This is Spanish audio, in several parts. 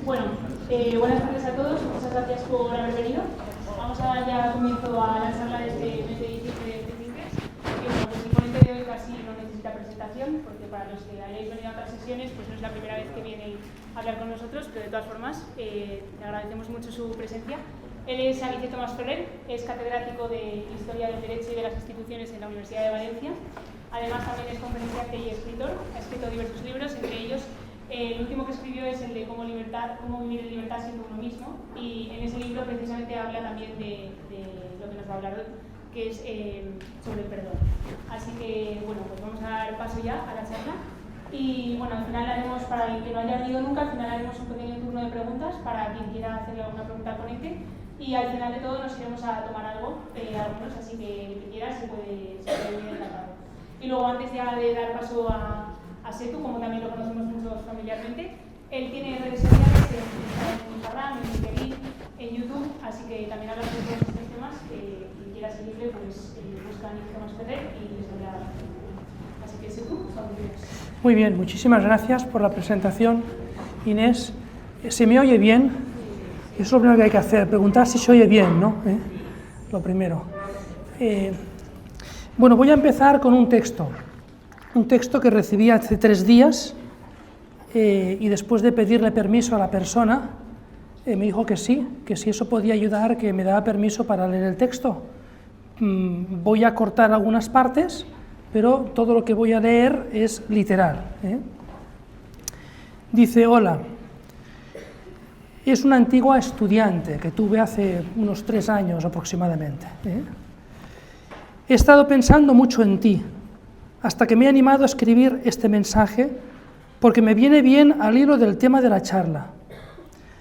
Bueno, buenas tardes a todos, muchas gracias por haber venido. Vamos a dar ya comienzo a la charla de este mes de diciembre de Thinkers. Y bueno, pues el ponente de hoy casi no necesita presentación, porque para los que hayáis venido a otras sesiones, pues no es la primera vez que viene a hablar con nosotros, pero de todas formas, le agradecemos mucho su presencia. Él es Aniceto Masferrer, es catedrático de Historia del Derecho y de las Instituciones en la Universidad de Valencia. Además, también es conferenciante y escritor, ha escrito diversos libros, entre ellos el último que escribió es el de cómo vivir en libertad siendo uno mismo, y en ese libro precisamente habla también de lo que nos va a hablar hoy, que es sobre el perdón. Así que, bueno, pues vamos a dar paso ya a la charla. Y bueno, al final haremos, para el que no haya venido nunca, al final haremos un pequeño turno de preguntas para quien quiera hacerle alguna pregunta al ponente. Y al final de todo nos iremos a tomar algo, algunos, así que el que quiera se puede venir encantado. Y luego, antes ya de dar paso a Setu, como también lo conocemos muchos familiarmente, él tiene redes sociales en Instagram, en LinkedIn, en YouTube, así que también habla de todos estos temas. Quien quiera seguirle, pues busca a Aniceto Masferrer y les habla. Así que Setu, cuando quieras. Muy bien, muchísimas gracias por la presentación, Inés. ¿Se me oye bien? Eso es lo primero que hay que hacer, preguntar si se oye bien, ¿no? Lo primero. Bueno, voy a empezar con un texto que recibí hace 3 días y después de pedirle permiso a la persona, me dijo que si eso podía ayudar, que me daba permiso para leer el texto. Voy a cortar algunas partes, pero todo lo que voy a leer es literal. Dice: hola, es una antigua estudiante que tuve hace unos 3 años aproximadamente. He estado pensando mucho en ti, hasta que me he animado a escribir este mensaje, porque me viene bien al hilo del tema de la charla.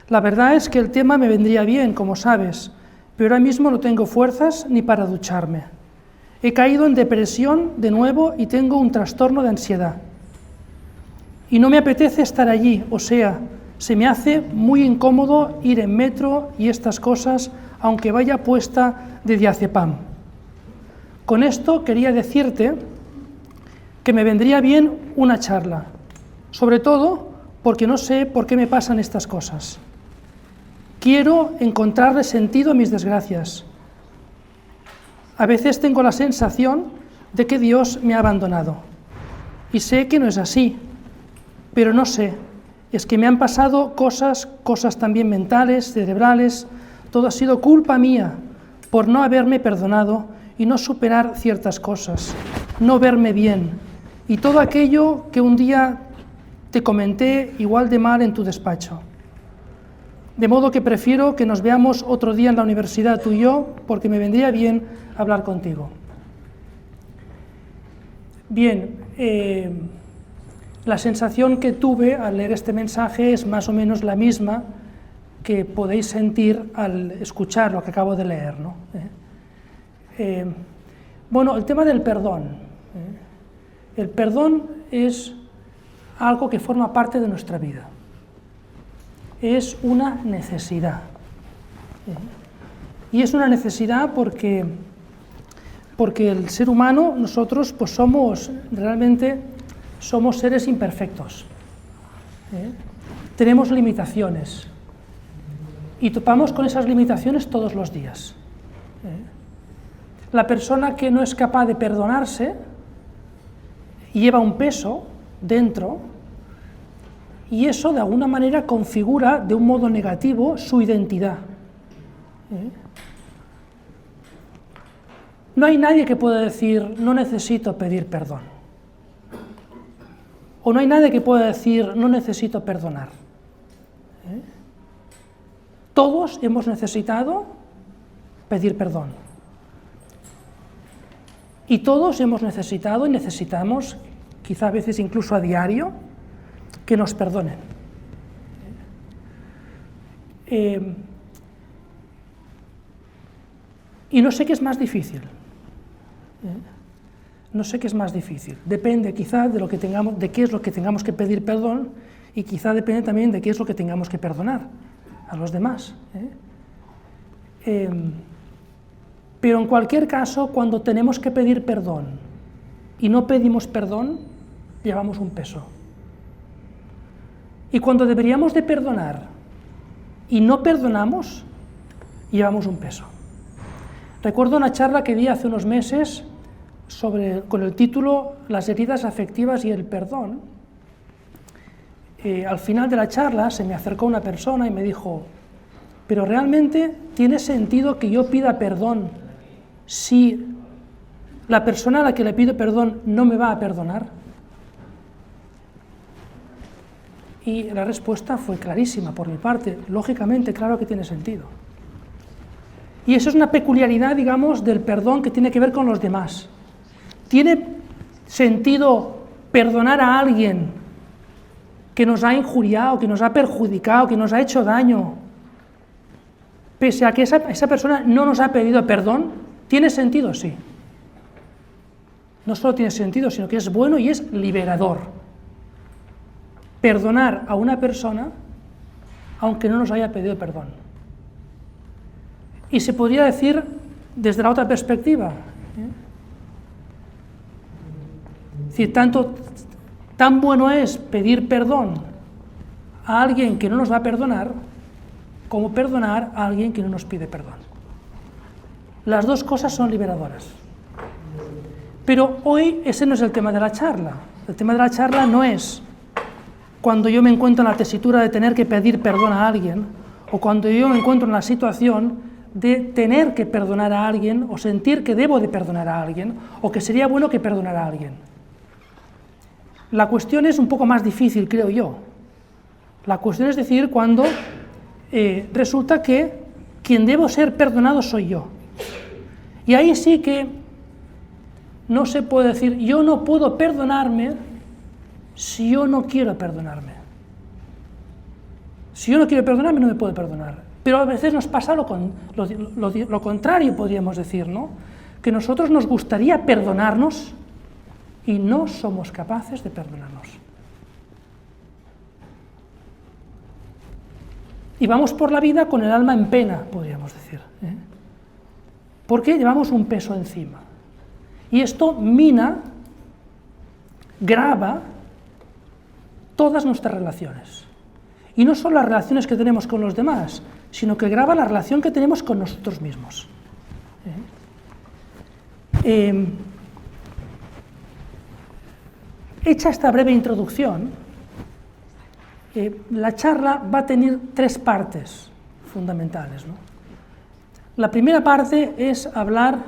La verdad es que el tema me vendría bien, como sabes, pero ahora mismo no tengo fuerzas ni para ducharme. He caído en depresión de nuevo y tengo un trastorno de ansiedad. Y no me apetece estar allí, o sea, se me hace muy incómodo ir en metro y estas cosas, aunque vaya puesta de diazepam. Con esto quería decirte que me vendría bien una charla, sobre todo porque no sé por qué me pasan estas cosas. Quiero encontrarle sentido a mis desgracias. A veces tengo la sensación de que Dios me ha abandonado, y sé que no es así, pero no sé, es que me han pasado cosas también mentales, cerebrales, todo ha sido culpa mía por no haberme perdonado y no superar ciertas cosas, no verme bien, y todo aquello que un día te comenté igual de mal en tu despacho. De modo que prefiero que nos veamos otro día en la universidad, tú y yo, porque me vendría bien hablar contigo. Bien, la sensación que tuve al leer este mensaje es más o menos la misma que podéis sentir al escuchar lo que acabo de leer, ¿no? Bueno, el tema del perdón. El perdón es algo que forma parte de nuestra vida. Es una necesidad. Y es una necesidad porque el ser humano, nosotros, pues somos seres imperfectos. Tenemos limitaciones. Y topamos con esas limitaciones todos los días. La persona que no es capaz de perdonarse lleva un peso dentro, y eso de alguna manera configura de un modo negativo su identidad. No hay nadie que pueda decir: no necesito pedir perdón. O no hay nadie que pueda decir: no necesito perdonar. Todos hemos necesitado pedir perdón. Y todos hemos necesitado y necesitamos, quizá a veces incluso a diario, que nos perdonen. Y no sé qué es más difícil. No sé qué es más difícil. Depende quizá de qué es lo que tengamos que pedir perdón, y quizá depende también de qué es lo que tengamos que perdonar a los demás. Pero en cualquier caso, cuando tenemos que pedir perdón y no pedimos perdón, llevamos un peso. Y cuando deberíamos de perdonar y no perdonamos, llevamos un peso. Recuerdo una charla que di hace unos meses con el título Las heridas afectivas y el perdón. Al final de la charla se me acercó una persona y me dijo: ¿pero realmente tiene sentido que yo pida perdón si la persona a la que le pido perdón no me va a perdonar? Y la respuesta fue clarísima por mi parte: lógicamente, claro que tiene sentido. Y eso es una peculiaridad, digamos, del perdón que tiene que ver con los demás. ¿Tiene sentido perdonar a alguien que nos ha injuriado, que nos ha perjudicado, que nos ha hecho daño, pese a que esa persona no nos ha pedido perdón? ¿Tiene sentido? Sí. No solo tiene sentido, sino que es bueno y es liberador. Perdonar a una persona aunque no nos haya pedido perdón. Y se podría decir desde la otra perspectiva. Es decir, tan bueno es pedir perdón a alguien que no nos va a perdonar como perdonar a alguien que no nos pide perdón. Las dos cosas son liberadoras. Pero hoy ese no es el tema de la charla. El tema de la charla no es cuando yo me encuentro en la tesitura de tener que pedir perdón a alguien, o cuando yo me encuentro en la situación de tener que perdonar a alguien, o sentir que debo de perdonar a alguien, o que sería bueno que perdonara a alguien. La cuestión es un poco más difícil, creo yo. La cuestión es decir cuando resulta que quien debo ser perdonado soy yo. Y ahí sí que no se puede decir: yo no puedo perdonarme si yo no quiero perdonarme. Si yo no quiero perdonarme, no me puedo perdonar. Pero a veces nos pasa lo contrario, podríamos decir, ¿no? Que nosotros nos gustaría perdonarnos y no somos capaces de perdonarnos. Y vamos por la vida con el alma en pena, podríamos decir, ¿eh? Porque llevamos un peso encima. Y esto mina, grava todas nuestras relaciones. Y no solo las relaciones que tenemos con los demás, sino que grava la relación que tenemos con nosotros mismos. Hecha esta breve introducción, la charla va a tener tres partes fundamentales, ¿no? La primera parte es hablar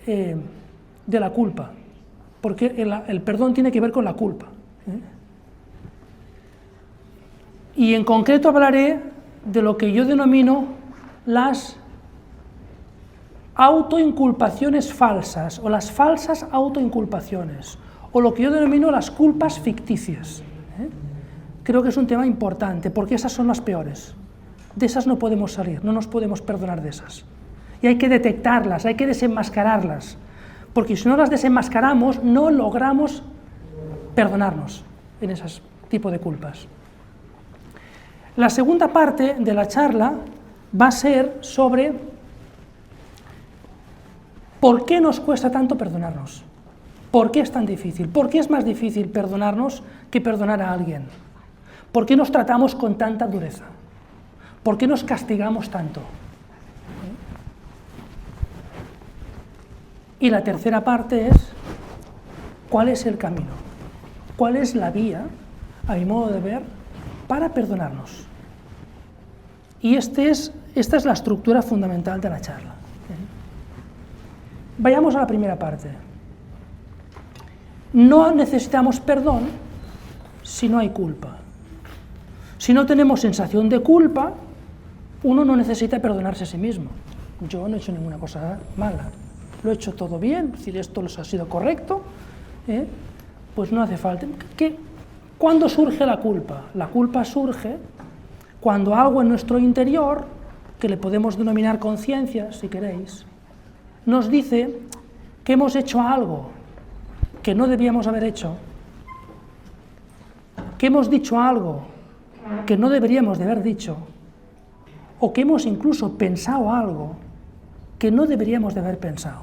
de la culpa, porque el perdón tiene que ver con la culpa. Y en concreto hablaré de lo que yo denomino las autoinculpaciones falsas, o las falsas autoinculpaciones, o lo que yo denomino las culpas ficticias. Creo que es un tema importante, porque esas son las peores. De esas no podemos salir, no nos podemos perdonar de esas. Y hay que detectarlas, hay que desenmascararlas, porque si no las desenmascaramos, no logramos perdonarnos en ese tipo de culpas. La segunda parte de la charla va a ser sobre por qué nos cuesta tanto perdonarnos. ¿Por qué es tan difícil? ¿Por qué es más difícil perdonarnos que perdonar a alguien? ¿Por qué nos tratamos con tanta dureza? ¿Por qué nos castigamos tanto? Y la tercera parte es ¿cuál es el camino? ¿Cuál es la vía, a mi modo de ver, para perdonarnos? Y esta es la estructura fundamental de la charla. Vayamos a la primera parte. No necesitamos perdón si no hay culpa. Si no tenemos sensación de culpa, uno no necesita perdonarse a sí mismo. Yo no he hecho ninguna cosa mala, lo he hecho todo bien, es decir, esto ha sido correcto, pues no hace falta. ¿Cuándo surge la culpa? La culpa surge cuando algo en nuestro interior, que le podemos denominar conciencia, si queréis, nos dice que hemos hecho algo que no debíamos haber hecho, que hemos dicho algo que no deberíamos de haber dicho, o que hemos incluso pensado algo que no deberíamos de haber pensado.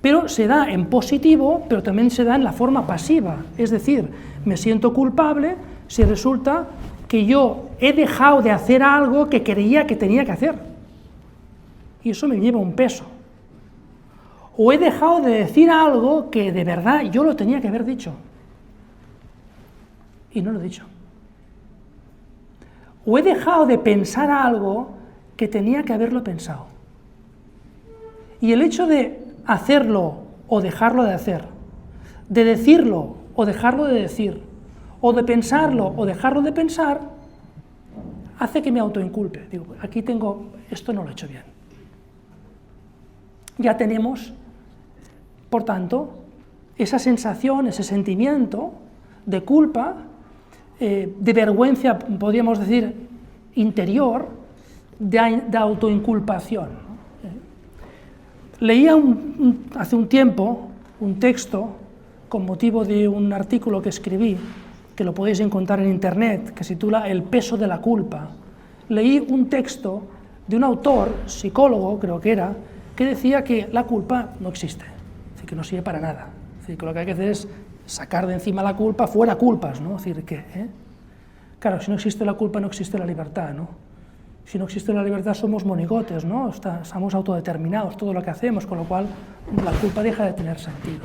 Pero se da en positivo, pero también se da en la forma pasiva, es decir, me siento culpable si resulta que yo he dejado de hacer algo que creía que tenía que hacer. Y eso me lleva un peso. O he dejado de decir algo que de verdad yo lo tenía que haber dicho. Y no lo he dicho. O he dejado de pensar algo que tenía que haberlo pensado. Y el hecho de hacerlo o dejarlo de hacer, de decirlo o dejarlo de decir, o de pensarlo o dejarlo de pensar, hace que me autoinculpe. Digo, aquí tengo, esto no lo he hecho bien. Ya tenemos, por tanto, esa sensación, ese sentimiento de culpa, de vergüenza, podríamos decir, interior, de autoinculpación. Leía hace un tiempo un texto con motivo de un artículo que escribí, que lo podéis encontrar en internet, que se titula El peso de la culpa. Leí un texto de un autor, psicólogo creo que era, que decía que la culpa no existe, es decir, que no sirve para nada, es decir, que lo que hay que hacer es sacar de encima la culpa, fuera culpas, ¿no? Es decir, que, claro, si no existe la culpa no existe la libertad, ¿no? Si no existe la libertad somos monigotes, ¿no? Estamos autodeterminados, todo lo que hacemos, con lo cual la culpa deja de tener sentido.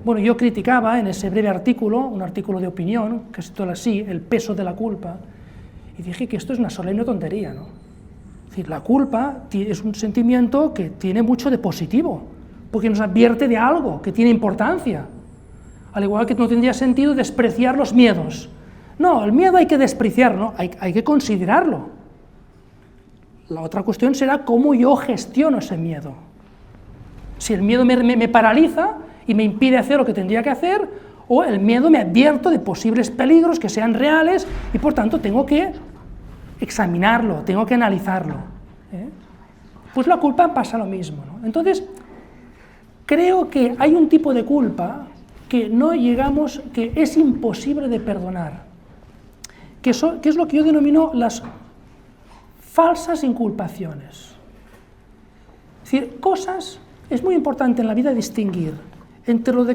Bueno, yo criticaba en ese breve artículo, un artículo de opinión, que se titula así, El peso de la culpa, y dije que esto es una solemne tontería, ¿no? Es decir, la culpa es un sentimiento que tiene mucho de positivo, porque nos advierte de algo que tiene importancia. Al igual que no tendría sentido despreciar los miedos. No, el miedo hay que despreciarlo, hay que considerarlo. La otra cuestión será cómo yo gestiono ese miedo. Si el miedo me paraliza y me impide hacer lo que tendría que hacer, o el miedo me advierto de posibles peligros que sean reales y por tanto tengo que examinarlo, tengo que analizarlo. Pues la culpa pasa lo mismo, ¿no? Entonces, creo que hay un tipo de culpa que no llegamos, que es imposible de perdonar, que es lo que yo denomino las falsas inculpaciones. Es decir, cosas, es muy importante en la vida distinguir entre lo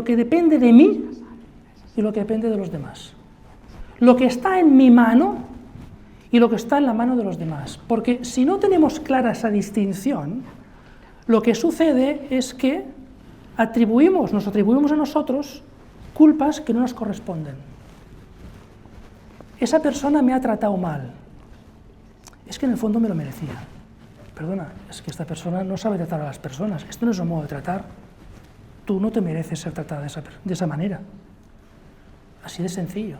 que depende de mí y lo que depende de los demás. Lo que está en mi mano y lo que está en la mano de los demás. Porque si no tenemos clara esa distinción, lo que sucede es que nos atribuimos a nosotros culpas que no nos corresponden. Esa persona me ha tratado mal. Es que en el fondo me lo merecía. Perdona, es que esta persona no sabe tratar a las personas. Esto no es un modo de tratar. Tú no te mereces ser tratada de esa manera. Así de sencillo.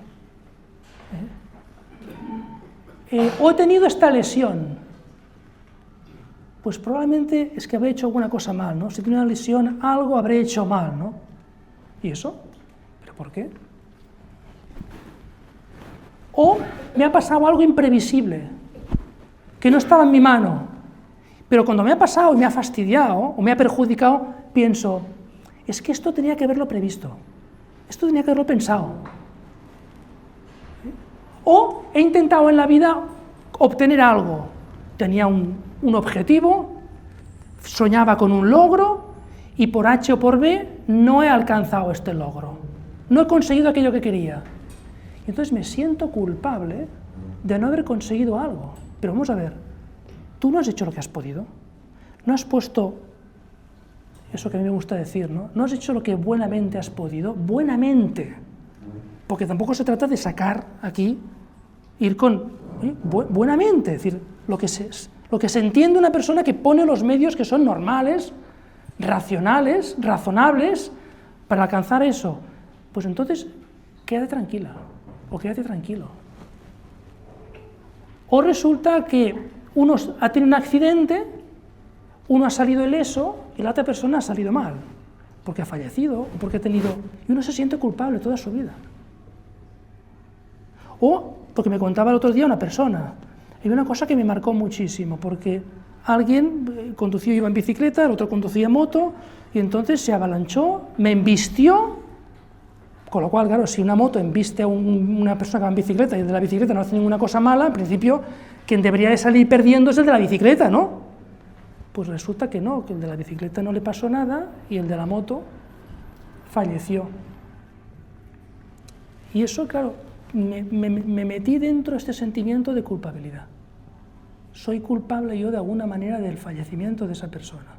O he tenido esta lesión. Pues probablemente es que habré hecho alguna cosa mal, ¿no? Si tiene una lesión, algo habré hecho mal, ¿no? ¿Y eso? ¿Pero por qué? O me ha pasado algo imprevisible, que no estaba en mi mano, pero cuando me ha pasado y me ha fastidiado o me ha perjudicado, pienso, es que esto tenía que haberlo previsto, esto tenía que haberlo pensado. O he intentado en la vida obtener algo, tenía un objetivo, soñaba con un logro y por H o por B no he alcanzado este logro, no he conseguido aquello que quería. Y entonces me siento culpable de no haber conseguido algo. Pero vamos a ver, tú no has hecho lo que has podido, no has puesto, eso que a mí me gusta decir, ¿no? No has hecho lo que buenamente has podido, buenamente, porque tampoco se trata de sacar aquí, ir con, buenamente, es decir, lo que se entiende una persona que pone los medios que son normales, racionales, razonables, para alcanzar eso. Pues entonces, quédate tranquila, o quédate tranquilo. O resulta que uno ha tenido un accidente, uno ha salido ileso y la otra persona ha salido mal, porque ha fallecido, o porque ha tenido... y uno se siente culpable toda su vida. O, porque me contaba el otro día una persona, hay una cosa que me marcó muchísimo, porque alguien conducía, iba en bicicleta, el otro conducía moto, y entonces se avalanchó, me embistió, con lo cual, claro, si una moto embiste a una persona que va en bicicleta y el de la bicicleta no hace ninguna cosa mala, en principio, quien debería de salir perdiendo es el de la bicicleta, ¿no? Pues resulta que no, que el de la bicicleta no le pasó nada y el de la moto falleció. Y eso, claro, me metí dentro de este sentimiento de culpabilidad. Soy culpable yo de alguna manera del fallecimiento de esa persona.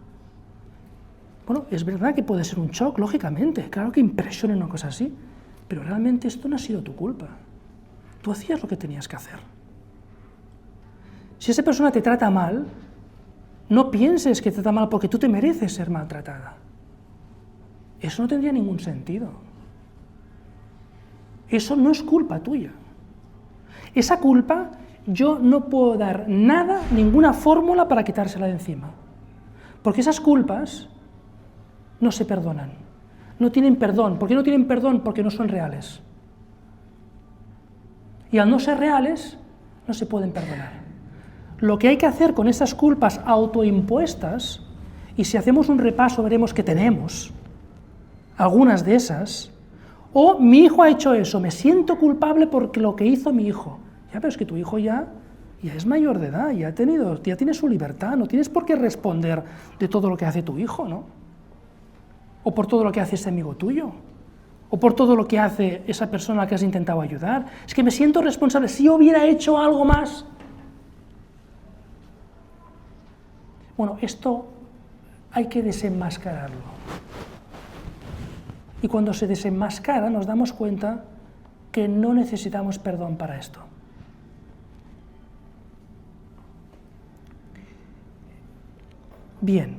Bueno, es verdad que puede ser un shock, lógicamente, claro que impresiona una cosa así, pero realmente esto no ha sido tu culpa. Tú hacías lo que tenías que hacer. Si esa persona te trata mal, no pienses que te trata mal porque tú te mereces ser maltratada. Eso no tendría ningún sentido. Eso no es culpa tuya. Esa culpa yo no puedo dar nada, ninguna fórmula para quitársela de encima. Porque esas culpas no se perdonan. No tienen perdón. ¿Por qué no tienen perdón? Porque no son reales. Y al no ser reales, no se pueden perdonar. Lo que hay que hacer con esas culpas autoimpuestas, y si hacemos un repaso veremos que tenemos algunas de esas, o mi hijo ha hecho eso, me siento culpable por lo que hizo mi hijo. Ya, pero es que tu hijo ya es mayor de edad, ya tiene su libertad, no tienes por qué responder de todo lo que hace tu hijo, ¿no? O por todo lo que hace ese amigo tuyo, o por todo lo que hace esa persona que has intentado ayudar. Es que me siento responsable, si yo hubiera hecho algo más. Bueno, esto hay que desenmascararlo. Y cuando se desenmascara nos damos cuenta que no necesitamos perdón para esto. Bien,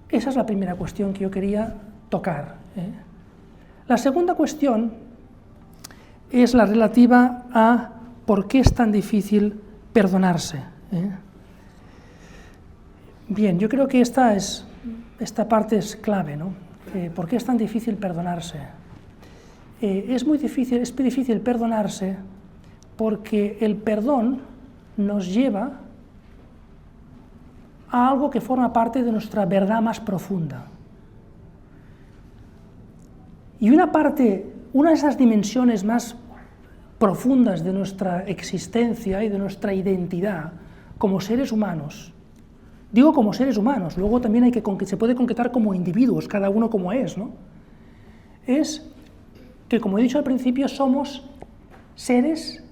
esa es la primera cuestión que yo quería tocar. La segunda cuestión es la relativa a por qué es tan difícil perdonarse. Bien, yo creo que esta parte es clave, ¿no? ¿Por qué es tan difícil perdonarse? Es difícil perdonarse porque el perdón nos lleva a algo que forma parte de nuestra verdad más profunda. Y una de esas dimensiones más profundas de nuestra existencia y de nuestra identidad como seres humanos, digo como seres humanos, luego también se puede concretar como individuos, cada uno como es, ¿no? Es que, como he dicho al principio, somos seres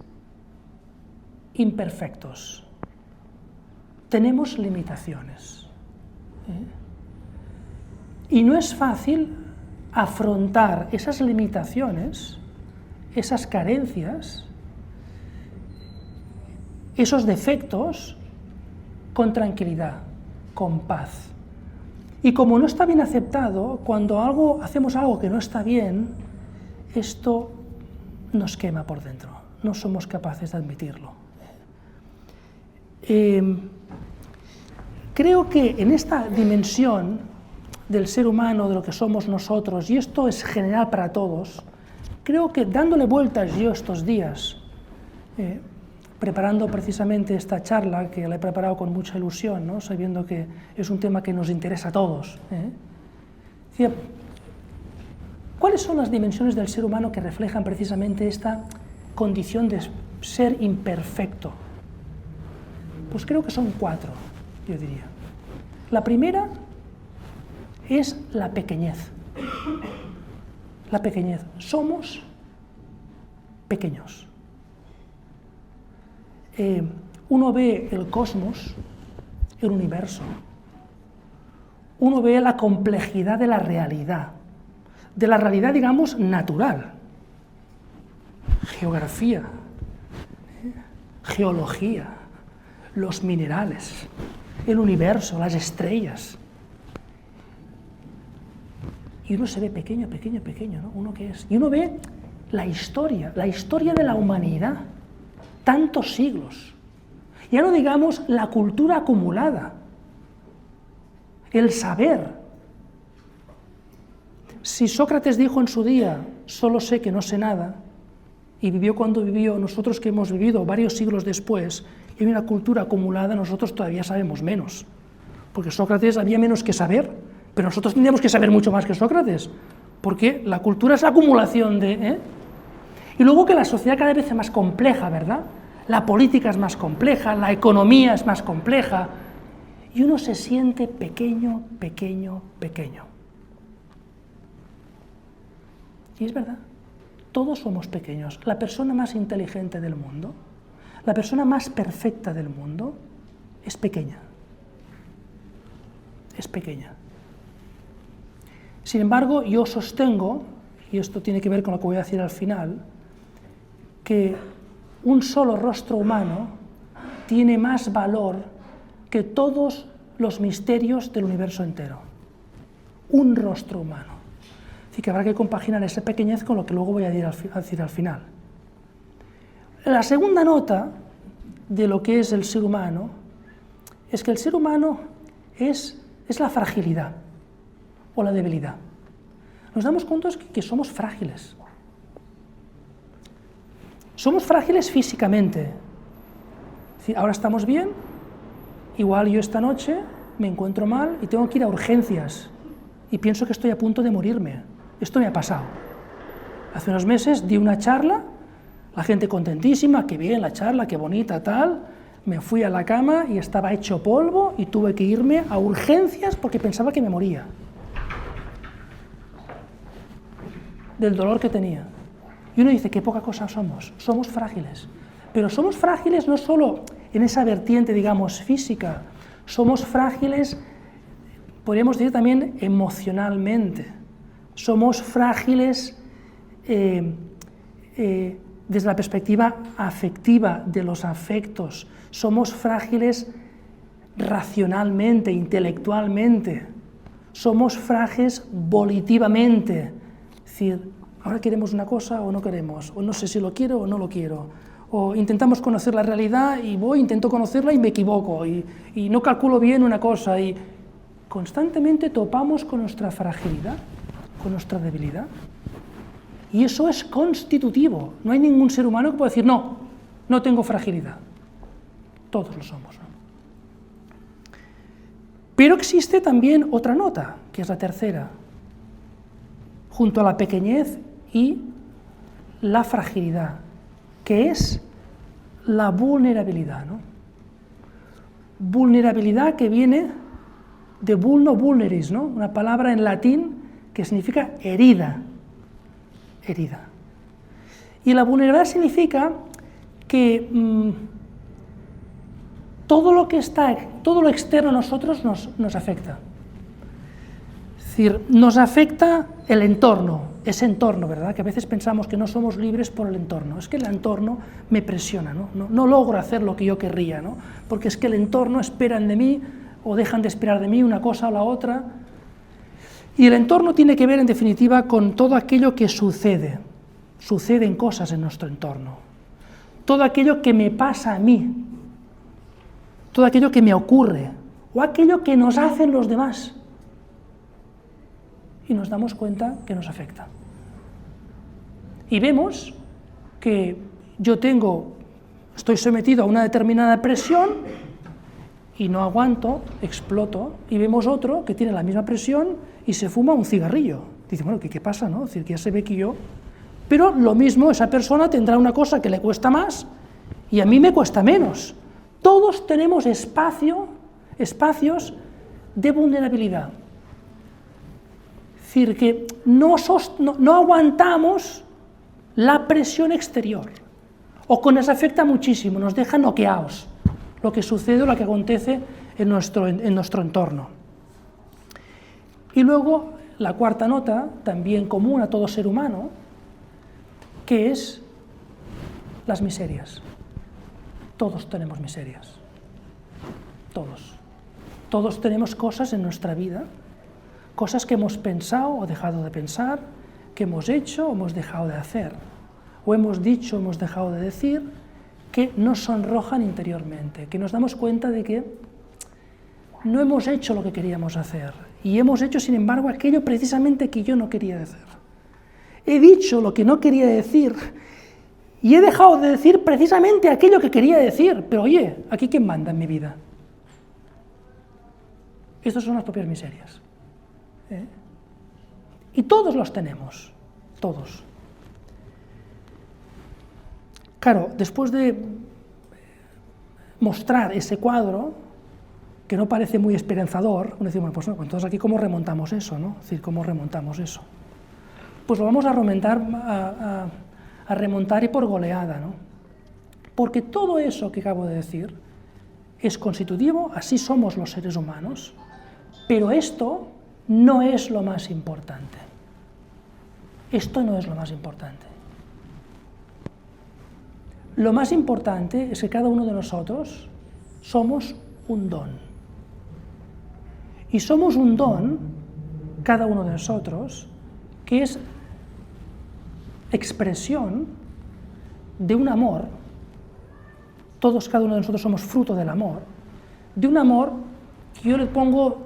imperfectos. Tenemos limitaciones. Y no es fácil afrontar esas limitaciones, esas carencias, esos defectos con tranquilidad, con paz. Y como no está bien aceptado, cuando hacemos algo que no está bien, esto nos quema por dentro, no somos capaces de admitirlo. Creo que en esta dimensión del ser humano, de lo que somos nosotros, y esto es general para todos, creo que dándole vueltas yo estos días, preparando precisamente esta charla, que la he preparado con mucha ilusión, ¿no? Sabiendo que es un tema que nos interesa a todos, decía, ¿cuáles son las dimensiones del ser humano que reflejan precisamente esta condición de ser imperfecto? Pues creo que son 4, yo diría. La primera es la pequeñez. La pequeñez. Somos pequeños. Uno ve el cosmos, el universo. Uno ve la complejidad de la realidad, digamos, natural. Geografía, geología, los minerales, el universo, las estrellas. Y uno se ve pequeño, ¿no? ¿Uno qué es? Y uno ve la historia de la humanidad, tantos siglos. Ya no digamos la cultura acumulada, el saber. Si Sócrates dijo en su día, solo sé que no sé nada, y vivió cuando vivió, nosotros que hemos vivido varios siglos después, y hay una cultura acumulada, nosotros todavía sabemos menos. Porque Sócrates había menos que saber, pero nosotros tendríamos que saber mucho más que Sócrates, porque la cultura es la acumulación de... Y luego que la sociedad cada vez es más compleja, ¿verdad? La política es más compleja, la economía es más compleja, y uno se siente pequeño. Y es verdad. Todos somos pequeños. La persona más inteligente del mundo, la persona más perfecta del mundo, es pequeña. Es pequeña. Sin embargo, yo sostengo, y esto tiene que ver con lo que voy a decir al final, que un solo rostro humano tiene más valor que todos los misterios del universo entero. Un rostro humano. Así que habrá que compaginar esa pequeñez con lo que luego voy a decir al final. La segunda nota de lo que es el ser humano es que el ser humano es la fragilidad o la debilidad. Nos damos cuenta que somos frágiles. Somos frágiles físicamente. Ahora estamos bien, igual yo esta noche me encuentro mal y tengo que ir a urgencias y pienso que estoy a punto de morirme. Esto me ha pasado. Hace unos meses di una charla, la gente contentísima, qué bien la charla, qué bonita, tal. Me fui a la cama y estaba hecho polvo y tuve que irme a urgencias porque pensaba que me moría. Del dolor que tenía. Y uno dice, qué poca cosa somos frágiles. Pero somos frágiles no solo en esa vertiente, digamos, física, somos frágiles, podríamos decir también emocionalmente. Somos frágiles desde la perspectiva afectiva de los afectos. Somos frágiles racionalmente, intelectualmente. Somos frágiles volitivamente. Es decir, ahora queremos una cosa o no queremos, o no sé si lo quiero o no lo quiero, o intentamos conocer la realidad y intento conocerla y me equivoco, y no calculo bien una cosa, y constantemente topamos con nuestra fragilidad, con nuestra debilidad. Y eso es constitutivo, no hay ningún ser humano que pueda decir, no tengo fragilidad. Todos lo somos, ¿no? Pero existe también otra nota, que es la tercera, junto a la pequeñez y la fragilidad, que es la vulnerabilidad, ¿no? Vulnerabilidad que viene de vulno vulneris, ¿no? Una palabra en latín que significa herida. Herida. Y la vulnerabilidad significa que todo lo externo a nosotros nos afecta. Es decir, nos afecta el entorno, ese entorno, ¿verdad? Que a veces pensamos que no somos libres por el entorno. Es que el entorno me presiona, ¿no? No logro hacer lo que yo querría, ¿no? Porque es que el entorno esperan de mí o dejan de esperar de mí una cosa o la otra. Y el entorno tiene que ver, en definitiva, con todo aquello que sucede. Suceden cosas en nuestro entorno. Todo aquello que me pasa a mí. Todo aquello que me ocurre. O aquello que nos hacen los demás. Y nos damos cuenta que nos afecta. Y vemos que yo estoy sometido a una determinada presión y no aguanto, exploto, y vemos otro que tiene la misma presión y se fuma un cigarrillo. Dice, bueno, ¿qué pasa, no? Es decir, que ya se ve que yo... Pero lo mismo, esa persona tendrá una cosa que le cuesta más y a mí me cuesta menos. Todos tenemos espacios de vulnerabilidad. Es decir, que no aguantamos la presión exterior, o que nos afecta muchísimo, nos deja noqueados lo que sucede o lo que acontece en nuestro entorno. Y luego, la cuarta nota, también común a todo ser humano, que es las miserias. Todos tenemos miserias. Todos. Todos tenemos cosas en nuestra vida, cosas que hemos pensado o dejado de pensar, que hemos hecho o hemos dejado de hacer, o hemos dicho o hemos dejado de decir, que nos sonrojan interiormente, que nos damos cuenta de que no hemos hecho lo que queríamos hacer, y hemos hecho, sin embargo, aquello precisamente que yo no quería decir. He dicho lo que no quería decir, y he dejado de decir precisamente aquello que quería decir, pero oye, ¿aquí quién manda en mi vida? Estas son las propias miserias. Y todos los tenemos, todos. Claro, después de mostrar ese cuadro, que no parece muy esperanzador, uno dice, bueno, pues no, entonces aquí ¿cómo remontamos eso, no? Es decir, ¿cómo remontamos eso? Pues lo vamos a remontar a remontar y por goleada, ¿no? Porque todo eso que acabo de decir es constitutivo, así somos los seres humanos, pero esto no es lo más importante. Esto no es lo más importante. Lo más importante es que cada uno de nosotros somos un don. Y somos un don, cada uno de nosotros, que es expresión de un amor. Todos, cada uno de nosotros somos fruto del amor, de un amor que yo le pongo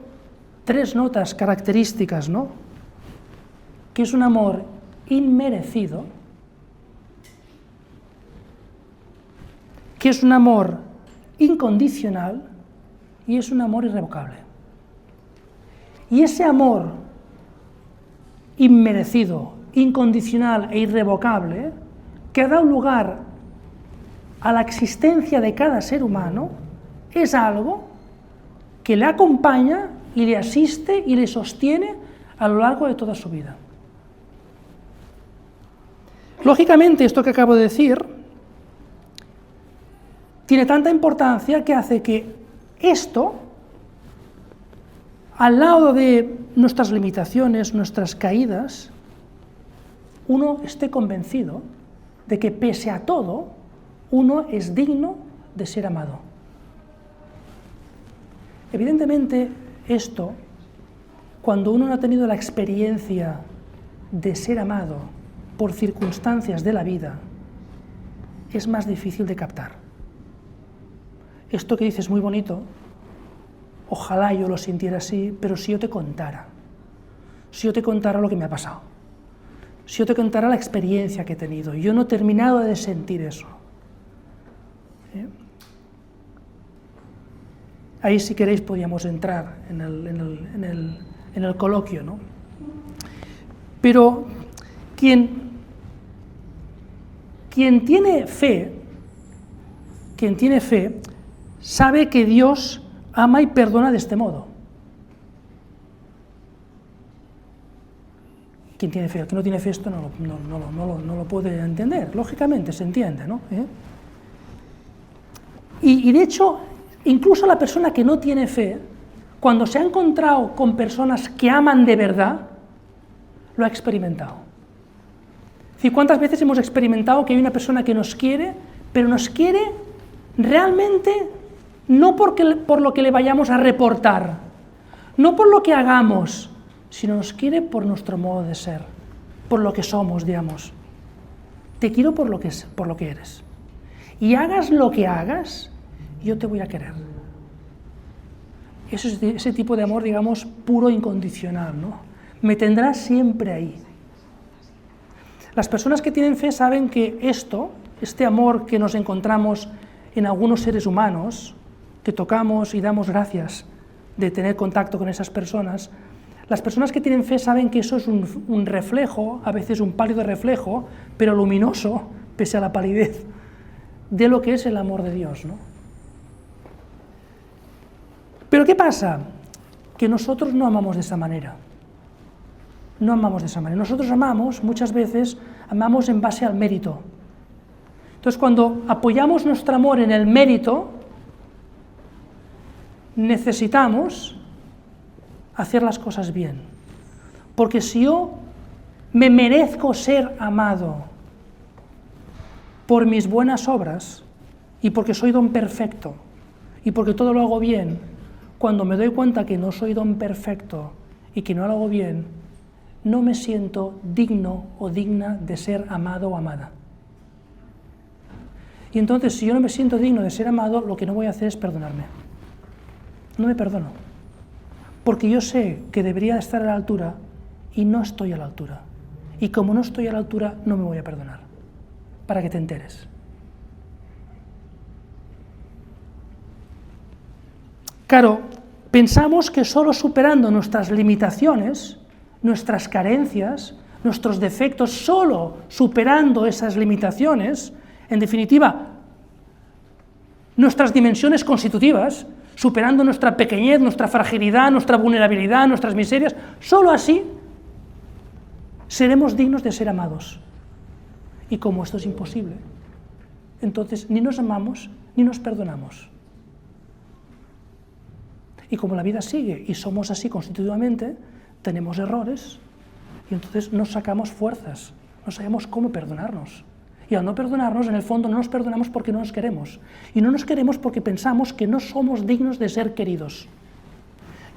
3 notas características, ¿no? Que es un amor inmerecido, que es un amor incondicional y es un amor irrevocable. Y ese amor inmerecido, incondicional e irrevocable, que ha dado lugar a la existencia de cada ser humano, es algo que le acompaña y le asiste y le sostiene a lo largo de toda su vida. Lógicamente, esto que acabo de decir tiene tanta importancia que hace que esto, al lado de nuestras limitaciones, nuestras caídas, uno esté convencido de que pese a todo, uno es digno de ser amado. Evidentemente, esto, cuando uno no ha tenido la experiencia de ser amado por circunstancias de la vida, es más difícil de captar. Esto que dices es muy bonito, ojalá yo lo sintiera así, pero si yo te contara lo que me ha pasado, si yo te contara la experiencia que he tenido, yo no he terminado de sentir eso. Ahí, si queréis, podríamos entrar en el coloquio, ¿no? Pero quien tiene fe, sabe que Dios ama y perdona de este modo. Quien tiene fe, el que no tiene fe, esto no lo puede entender, lógicamente se entiende, ¿no? Y de hecho, incluso la persona que no tiene fe, cuando se ha encontrado con personas que aman de verdad, lo ha experimentado. Es decir, ¿cuántas veces hemos experimentado que hay una persona que nos quiere, pero nos quiere realmente no por lo que le vayamos a reportar, no por lo que hagamos, sino nos quiere por nuestro modo de ser, por lo que somos, digamos. Te quiero por lo que eres. Y hagas lo que hagas, yo te voy a querer. Eso es ese tipo de amor, digamos, puro, incondicional, ¿no? Me tendrás siempre ahí. Las personas que tienen fe saben que este amor que nos encontramos en algunos seres humanos, que tocamos y damos gracias de tener contacto con esas personas, las personas que tienen fe saben que eso es un reflejo, a veces un pálido reflejo, pero luminoso, pese a la palidez, de lo que es el amor de Dios, ¿no? Pero ¿qué pasa? Que nosotros no amamos de esa manera. No amamos de esa manera. Nosotros muchas veces amamos en base al mérito. Entonces, cuando apoyamos nuestro amor en el mérito, necesitamos hacer las cosas bien. Porque si yo me merezco ser amado por mis buenas obras, y porque soy don perfecto, y porque todo lo hago bien, cuando me doy cuenta que no soy don perfecto y que no lo hago bien, no me siento digno o digna de ser amado o amada. Y entonces, si yo no me siento digno de ser amado, lo que no voy a hacer es perdonarme. No me perdono, porque yo sé que debería estar a la altura y no estoy a la altura. Y como no estoy a la altura, no me voy a perdonar, para que te enteres. Claro, pensamos que solo superando nuestras limitaciones, nuestras carencias, nuestros defectos, solo superando esas limitaciones, en definitiva, nuestras dimensiones constitutivas, superando nuestra pequeñez, nuestra fragilidad, nuestra vulnerabilidad, nuestras miserias, solo así seremos dignos de ser amados. Y como esto es imposible, entonces ni nos amamos ni nos perdonamos. Y como la vida sigue y somos así constitutivamente, tenemos errores y entonces nos sacamos fuerzas, no sabemos cómo perdonarnos. Y al no perdonarnos, en el fondo no nos perdonamos porque no nos queremos. Y no nos queremos porque pensamos que no somos dignos de ser queridos.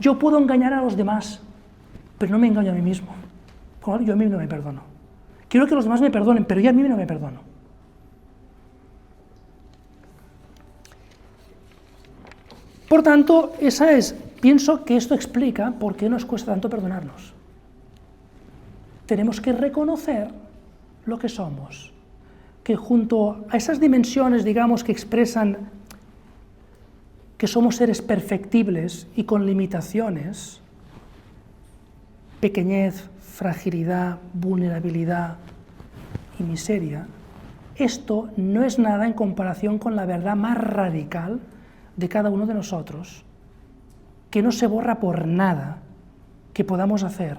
Yo puedo engañar a los demás, pero no me engaño a mí mismo. Yo a mí no me perdono. Quiero que los demás me perdonen, pero yo a mí no me perdono. Por tanto, pienso que esto explica por qué nos cuesta tanto perdonarnos. Tenemos que reconocer lo que somos, que junto a esas dimensiones, digamos, que expresan que somos seres perfectibles y con limitaciones, pequeñez, fragilidad, vulnerabilidad y miseria, esto no es nada en comparación con la verdad más radical de cada uno de nosotros, que no se borra por nada que podamos hacer,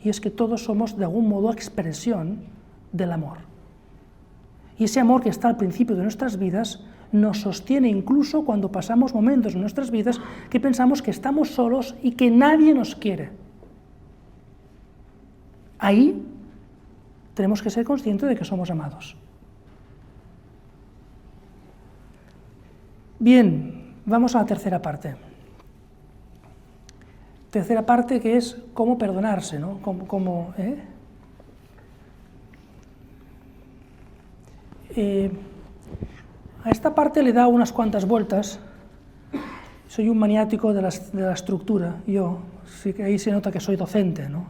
y es que todos somos de algún modo expresión del amor. Y ese amor que está al principio de nuestras vidas nos sostiene incluso cuando pasamos momentos en nuestras vidas que pensamos que estamos solos y que nadie nos quiere. Ahí tenemos que ser conscientes de que somos amados. Bien, vamos a la tercera parte. Tercera parte, que es cómo perdonarse, ¿no? A esta parte le he dado unas cuantas vueltas. Soy un maniático de la estructura, yo. Sí que ahí se nota que soy docente, ¿no?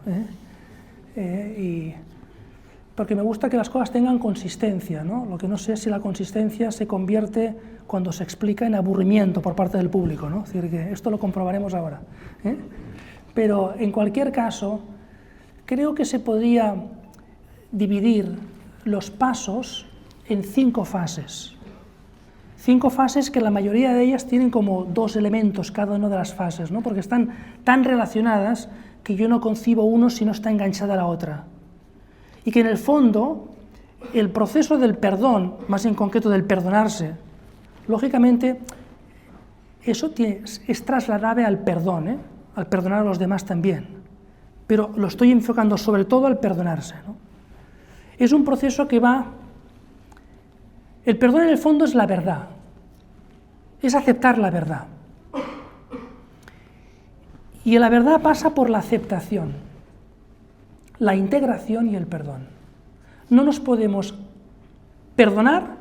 Porque me gusta que las cosas tengan consistencia, ¿no? Lo que no sé es si la consistencia se convierte, cuando se explica, en aburrimiento por parte del público, ¿no? Es decir, que esto lo comprobaremos ahora. Pero, en cualquier caso, creo que se podría dividir los pasos en 5 fases. 5 fases que la mayoría de ellas tienen como 2 elementos cada una de las fases, ¿no? Porque están tan relacionadas que yo no concibo uno si no está enganchada a la otra. Y que en el fondo, el proceso del perdón, más en concreto del perdonarse, lógicamente, eso es trasladable al perdón, al perdonar a los demás también. Pero lo estoy enfocando sobre todo al perdonarse, ¿no? Es un proceso que va... El perdón en el fondo es la verdad, es aceptar la verdad. Y la verdad pasa por la aceptación, la integración y el perdón. No nos podemos perdonar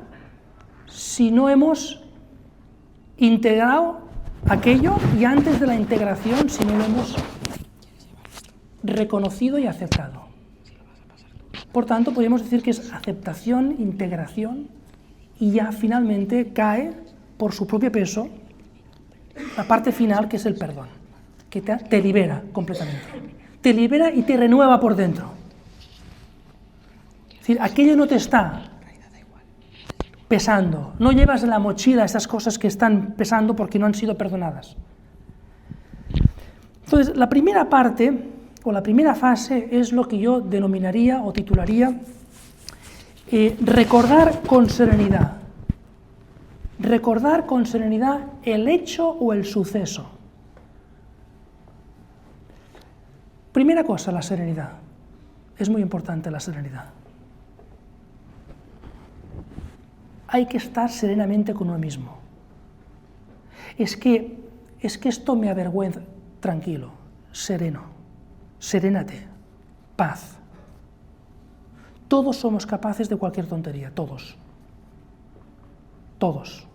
si no hemos integrado aquello, y antes de la integración si no lo hemos reconocido y aceptado. Por tanto, podríamos decir que es aceptación, integración, y ya finalmente cae por su propio peso la parte final, que es el perdón, que te libera completamente. Te libera y te renueva por dentro. Es decir, aquello no te está pesando, no llevas en la mochila esas cosas que están pesando porque no han sido perdonadas. Entonces, la primera parte, o la primera fase, es lo que yo denominaría o titularía recordar con serenidad. Recordar con serenidad el hecho o el suceso. Primera cosa, la serenidad. Es muy importante la serenidad. Hay que estar serenamente con uno mismo. Es que esto me avergüenza. Tranquilo, sereno, serénate, paz. Todos somos capaces de cualquier tontería, todos. Todos.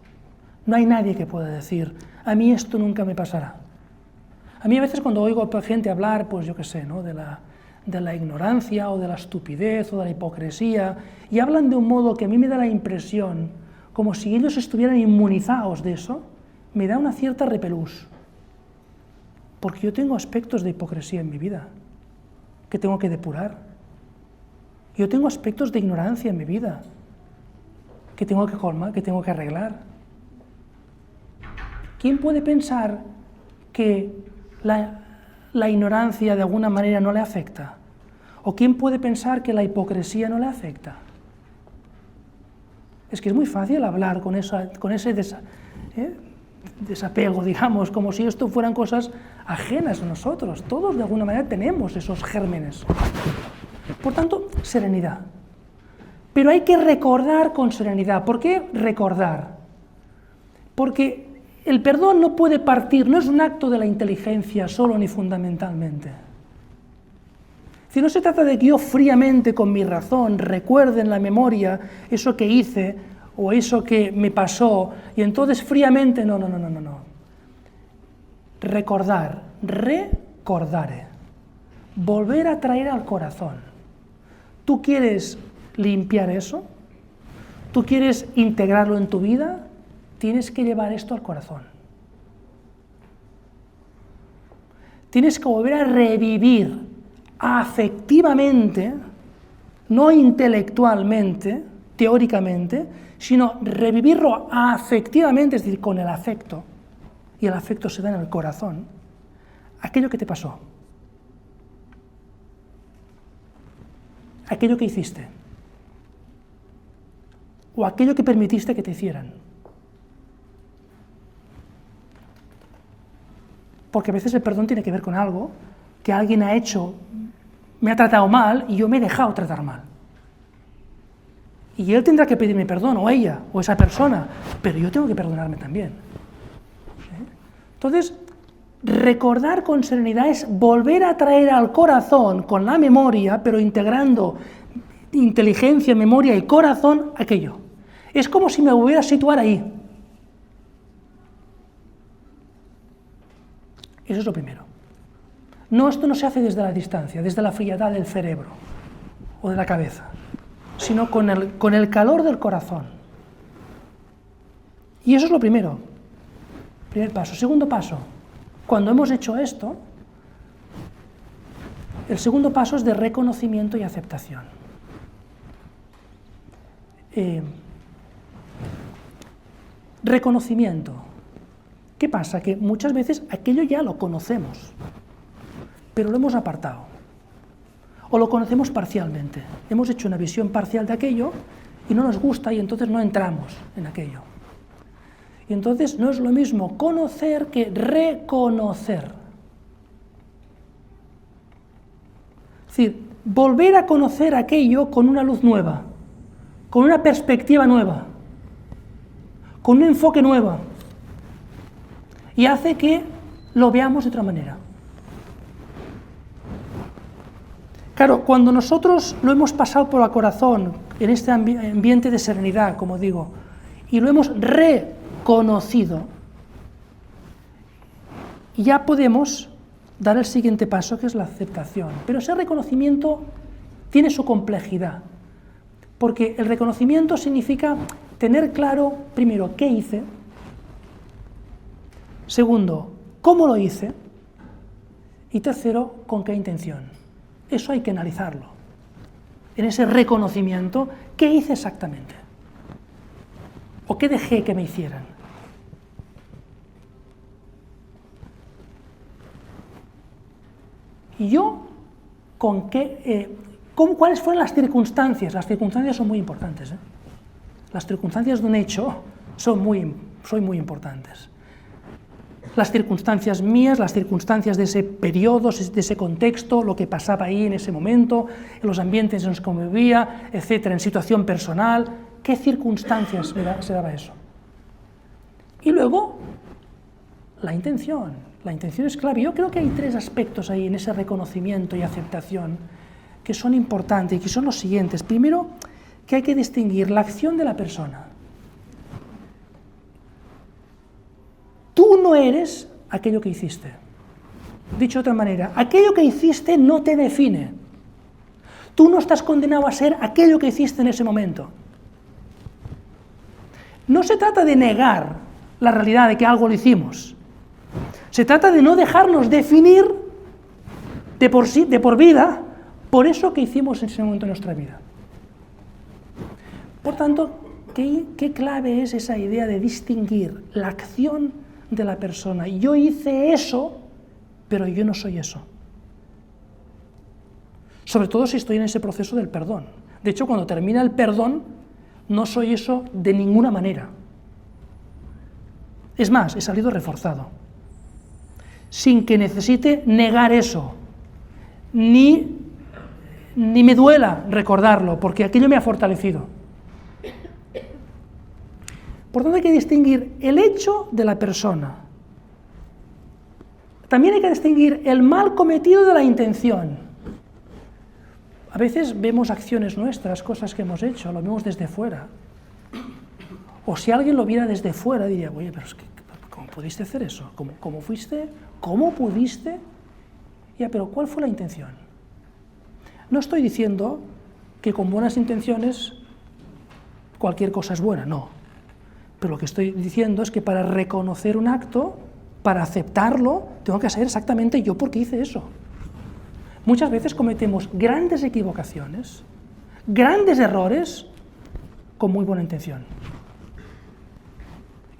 No hay nadie que pueda decir, a mí esto nunca me pasará. A mí a veces cuando oigo a gente hablar, pues yo qué sé, ¿no? de la ignorancia o de la estupidez o de la hipocresía, y hablan de un modo que a mí me da la impresión, como si ellos estuvieran inmunizados de eso, me da una cierta repelús. Porque yo tengo aspectos de hipocresía en mi vida, que tengo que depurar. Yo tengo aspectos de ignorancia en mi vida, que tengo que colmar, que tengo que arreglar. ¿Quién puede pensar que la ignorancia de alguna manera no le afecta? ¿O quién puede pensar que la hipocresía no le afecta? Es que es muy fácil hablar con ese desapego, digamos, como si esto fueran cosas ajenas a nosotros. Todos de alguna manera tenemos esos gérmenes. Por tanto, serenidad. Pero hay que recordar con serenidad. ¿Por qué recordar? Porque el perdón no puede partir, no es un acto de la inteligencia solo ni fundamentalmente. Si no se trata de que yo fríamente, con mi razón, recuerde en la memoria eso que hice o eso que me pasó, y entonces fríamente, no. Recordar, recordare, volver a traer al corazón. ¿Tú quieres limpiar eso? ¿Tú quieres integrarlo en tu vida? Tienes que llevar esto al corazón. Tienes que volver a revivir afectivamente, no intelectualmente, teóricamente, sino revivirlo afectivamente, es decir, con el afecto, y el afecto se da en el corazón, aquello que te pasó, aquello que hiciste, o aquello que permitiste que te hicieran. Porque a veces el perdón tiene que ver con algo que alguien ha hecho, me ha tratado mal y yo me he dejado tratar mal. Y él tendrá que pedirme perdón, o ella, o esa persona, pero yo tengo que perdonarme también. Entonces, recordar con serenidad es volver a traer al corazón, con la memoria, pero integrando inteligencia, memoria y corazón, aquello. Es como si me volviera a situar ahí. Eso es lo primero. No, esto no se hace desde la distancia, desde la frialdad del cerebro o de la cabeza, sino con el calor del corazón. Y eso es lo primero. Primer paso. Segundo paso. Cuando hemos hecho esto, el segundo paso es de reconocimiento y aceptación. Reconocimiento. ¿Qué pasa? Que muchas veces aquello ya lo conocemos, pero lo hemos apartado, o lo conocemos parcialmente. Hemos hecho una visión parcial de aquello y no nos gusta y entonces no entramos en aquello. Y entonces no es lo mismo conocer que reconocer. Es decir, volver a conocer aquello con una luz nueva, con una perspectiva nueva, con un enfoque nuevo, y hace que lo veamos de otra manera. Claro, cuando nosotros lo hemos pasado por el corazón, en este ambiente de serenidad, como digo, y lo hemos reconocido, ya podemos dar el siguiente paso, que es la aceptación. Pero ese reconocimiento tiene su complejidad, porque el reconocimiento significa tener claro, primero, qué hice, segundo, cómo lo hice, y tercero, con qué intención. Eso hay que analizarlo. En ese reconocimiento, ¿qué hice exactamente? ¿O qué dejé que me hicieran? Y yo, ¿cuáles fueron las circunstancias? Las circunstancias son muy importantes. Las circunstancias de un hecho son muy importantes. Las circunstancias mías, las circunstancias de ese periodo, de ese contexto, lo que pasaba ahí en ese momento, en los ambientes en los que vivía, etcétera, en situación personal, ¿qué circunstancias se daba eso? Y luego, la intención. La intención es clave. Yo creo que hay tres aspectos ahí en ese reconocimiento y aceptación que son importantes y que son los siguientes. Primero, que hay que distinguir la acción de la persona. Tú no eres aquello que hiciste. Dicho de otra manera, aquello que hiciste no te define. Tú no estás condenado a ser aquello que hiciste en ese momento. No se trata de negar la realidad de que algo lo hicimos. Se trata de no dejarnos definir de por vida por eso que hicimos en ese momento de nuestra vida. Por tanto, ¿qué clave es esa idea de distinguir la acción de la persona? Yo hice eso, pero yo no soy eso. Sobre todo si estoy en ese proceso del perdón. De hecho, cuando termina el perdón, No soy eso de ninguna manera. Es más, he salido reforzado, sin que necesite negar eso, ni me duela recordarlo, porque aquello me ha fortalecido. Por tanto, hay que distinguir el hecho de la persona. También hay que distinguir el mal cometido de la intención. A veces vemos acciones nuestras, cosas que hemos hecho, lo vemos desde fuera. O si alguien lo viera desde fuera, diría, oye, pero es que, ¿cómo pudiste hacer eso? ¿Cómo fuiste? ¿Cómo pudiste? Ya, pero ¿cuál fue la intención? No estoy diciendo que con buenas intenciones cualquier cosa es buena, no. Pero lo que estoy diciendo es que para reconocer un acto, para aceptarlo, tengo que saber exactamente yo por qué hice eso. Muchas veces cometemos grandes equivocaciones, grandes errores, con muy buena intención.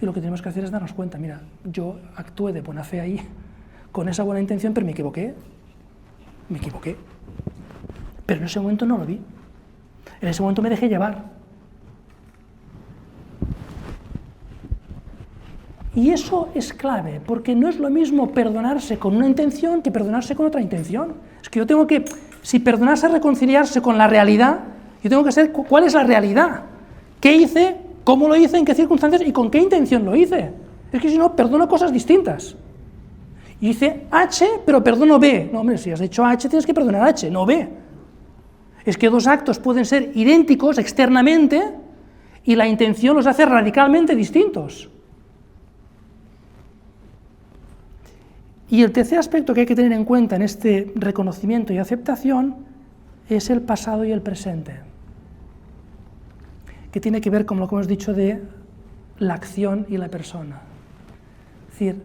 Y lo que tenemos que hacer es darnos cuenta, mira, yo actué de buena fe ahí, con esa buena intención, pero me equivoqué. Pero en ese momento no lo vi. En ese momento me dejé llevar. Y eso es clave, porque no es lo mismo perdonarse con una intención que perdonarse con otra intención. Es que yo tengo que, si perdonarse es reconciliarse con la realidad, yo tengo que saber cuál es la realidad. ¿Qué hice? ¿Cómo lo hice? ¿En qué circunstancias? ¿Y con qué intención lo hice? Es que si no, perdono cosas distintas. Y hice H, pero perdono B. No, hombre, si has hecho H, tienes que perdonar H, no B. Es que dos actos pueden ser idénticos externamente y la intención los hace radicalmente distintos. Y el tercer aspecto que hay que tener en cuenta en este reconocimiento y aceptación es el pasado y el presente, que tiene que ver con lo que hemos dicho de la acción y la persona. Es decir,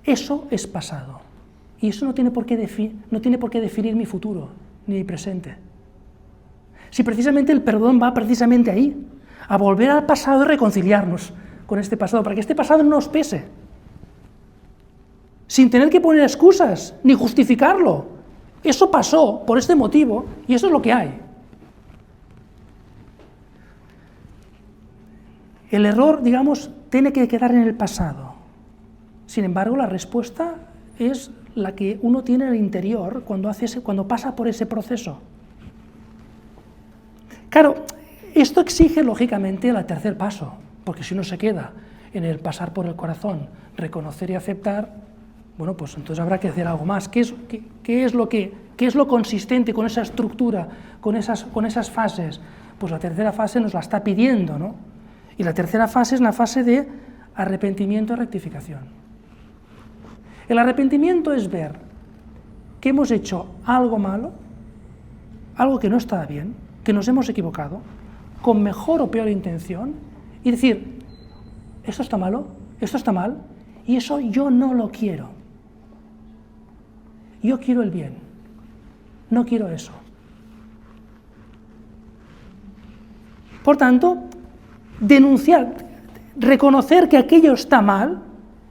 eso es pasado, y eso no tiene por qué definir mi futuro, ni mi presente. Si precisamente el perdón va precisamente ahí, a volver al pasado y reconciliarnos con este pasado, para que este pasado no nos pese, sin tener que poner excusas, ni justificarlo. Eso pasó por este motivo, y eso es lo que hay. El error, digamos, tiene que quedar en el pasado. Sin embargo, la respuesta es la que uno tiene en el interior cuando pasa por ese proceso. Claro, esto exige, lógicamente, el tercer paso, porque si uno se queda en el pasar por el corazón, reconocer y aceptar, bueno, pues entonces habrá que hacer algo más. ¿Qué es lo consistente con esa estructura, con esas fases? Pues la tercera fase nos la está pidiendo, ¿no? Y la tercera fase es la fase de arrepentimiento y rectificación. El arrepentimiento es ver que hemos hecho algo malo, algo que no estaba bien, que nos hemos equivocado, con mejor o peor intención, y decir, esto está malo, esto está mal, y eso yo no lo quiero. Yo quiero el bien, no quiero eso. Por tanto, denunciar, reconocer que aquello está mal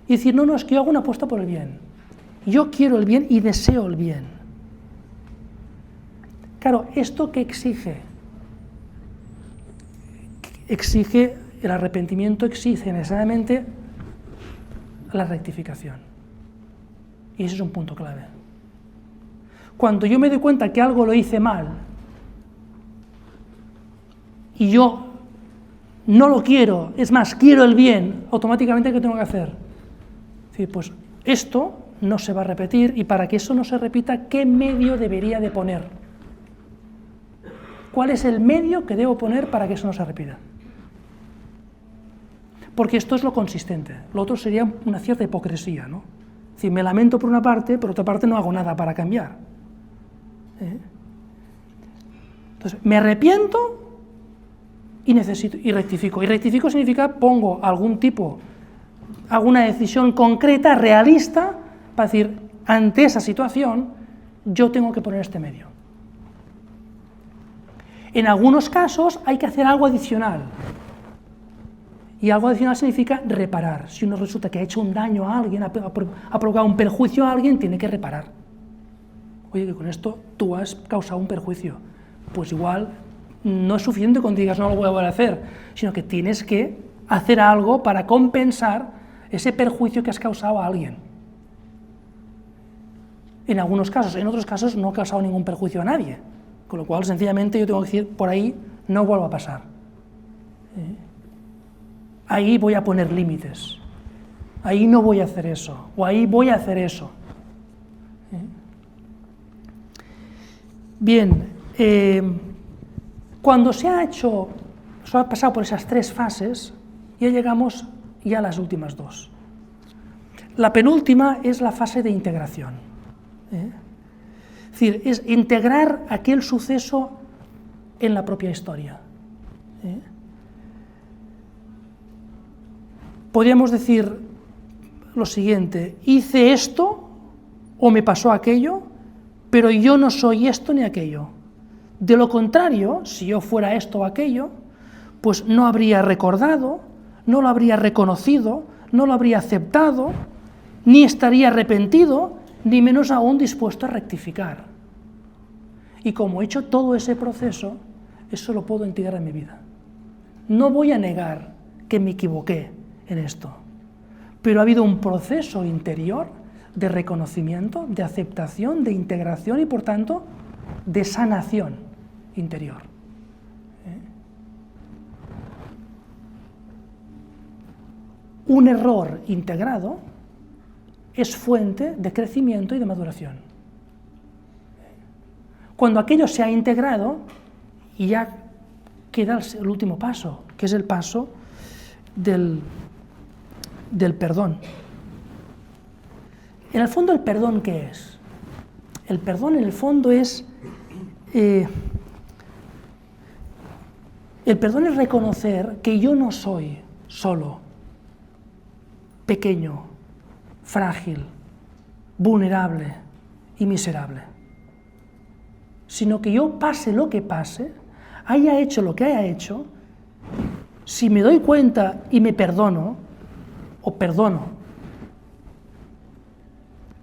y decir, no, es que yo hago una apuesta por el bien. Yo quiero el bien y deseo el bien. Claro, ¿esto qué exige? El arrepentimiento exige necesariamente la rectificación. Y ese es un punto clave. Cuando yo me doy cuenta que algo lo hice mal y yo no lo quiero, es más, quiero el bien, automáticamente, ¿qué tengo que hacer? Es decir, pues esto no se va a repetir, y para que eso no se repita, ¿qué medio debería de poner? ¿Cuál es el medio que debo poner para que eso no se repita? Porque esto es lo consistente, lo otro sería una cierta hipocresía, ¿no? Es decir, me lamento por una parte, por otra parte no hago nada para cambiar. Entonces, me arrepiento y rectifico. Y rectifico significa pongo alguna decisión concreta, realista, para decir, ante esa situación, yo tengo que poner este medio. En algunos casos hay que hacer algo adicional. Y algo adicional significa reparar. Si uno resulta que ha hecho un daño a alguien, ha provocado un perjuicio a alguien, tiene que reparar. Oye, que con esto tú has causado un perjuicio. Pues igual no es suficiente con que digas no lo voy a volver a hacer, sino que tienes que hacer algo para compensar ese perjuicio que has causado a alguien. En algunos casos, en otros casos no he causado ningún perjuicio a nadie, con lo cual sencillamente yo tengo que decir, por ahí no vuelvo a pasar. Ahí voy a poner límites, ahí no voy a hacer eso, o ahí voy a hacer eso. Bien, cuando se ha pasado por esas 3 fases, ya llegamos ya a las últimas 2. La penúltima es la fase de integración. Es decir, es integrar aquel suceso en la propia historia. Podríamos decir lo siguiente: hice esto o me pasó aquello, pero yo no soy esto ni aquello. De lo contrario, si yo fuera esto o aquello, pues no habría recordado, no lo habría reconocido, no lo habría aceptado, ni estaría arrepentido, ni menos aún dispuesto a rectificar. Y como he hecho todo ese proceso, eso lo puedo integrar en mi vida. No voy a negar que me equivoqué en esto, pero ha habido un proceso interior de reconocimiento, de aceptación, de integración y, por tanto, de sanación interior. Un error integrado es fuente de crecimiento y de maduración. Cuando aquello se ha integrado, ya queda el último paso, que es el paso del perdón. En el fondo, ¿el perdón qué es? El perdón, en el fondo, es... el perdón es reconocer que yo no soy solo pequeño, frágil, vulnerable y miserable, sino que yo, pase lo que pase, haya hecho lo que haya hecho, si me doy cuenta y me perdono, o perdono,